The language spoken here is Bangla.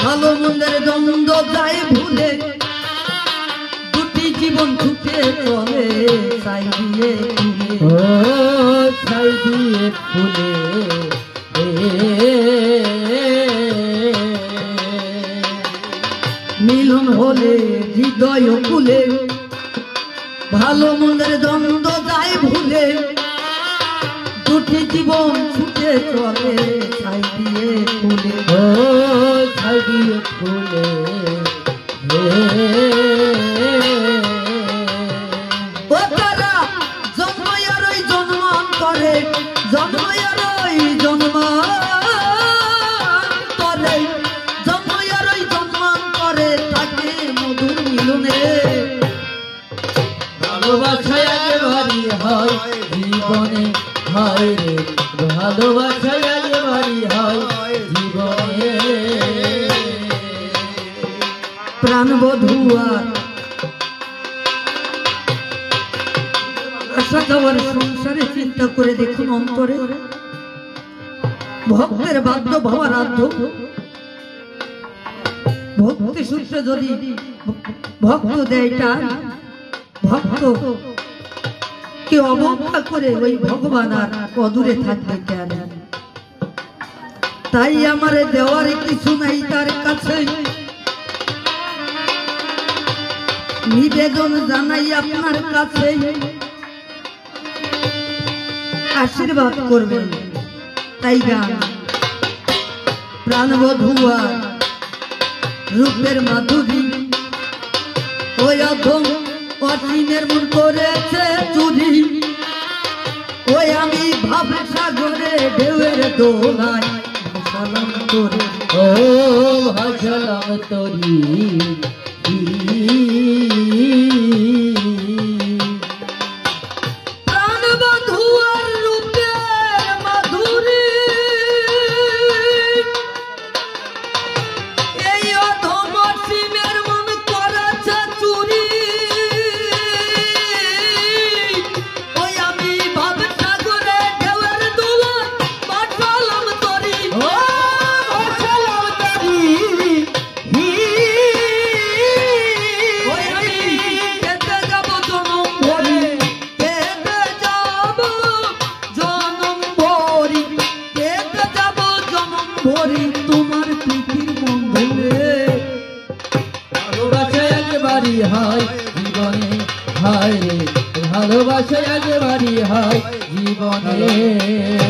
ভালো মন্দের দ্বন্দ্ব যায় ভুলে দুটি জীবন ছুটে চলে ছাই দিয়ে ছাই দিয়ে ফুলে মিলন হলে হৃদয় কুলে ভালো মন্দের দ্বন্দ্ব যায় ভুলে দুটি জীবন ছুটে চলে ছাই দিয়ে ফুলে ছাই দিয়ে ফুলে ও তারা জন্মায়ার ওই জন্মান্তরে জন্মায়ার ওই জন্মান্তরে জন্মায়ার ওই জন্মান্তরে থাকে মধুর মিলনে ভালোবাসায় একেবারে হয় জীবনে হয় রে ভালোবাসায় একেবারে হয় জীবনে প্রাণবধুয়ার আশা যাওয়ার সংসারে চিন্তা করে দেখুন অন্তরে ভক্তের বাধ্য ভাবারাধ্য ভক্তি সূত্রে যদি ভক্ত দেয়টা ভক্ত কে অবজ্ঞা করে ওই ভগবান আর অদূরে থাকবে কেন তাই আমার দেওয়ার কিছু নাই তার কাছে নিবেদন জানাই আপনার কাছে আশীর্বাদ করবেন তাই গান প্রাণবধুয়া রূপের মাধুরী ওই অধম অসীমের মন করেছে চুরি ওই আমি ভাবসাগরে ঢেউয়ের দোলায় ভাসালাম তোরে ও ভাসালাম তোরি প্রাণবধুয়ার রূপের মাধুরী এই অধম অসীমের মন করেছে চুরি ওই আমি ভাবসাগরে ঢেউয়ের দোলায় ভাসালাম তোরি ও ভাসালাম তোরি ওই আমি কেটে যাব জনম ভরি কেটে যাব জনম ভরি কেটে যাব জনম ভরি তোমার পৃথিবীর বন্ধনে ভালোবাসায় একেবারে হয় জীবনে হয় রে ভালোবাসায় একেবারে হয় জীবনে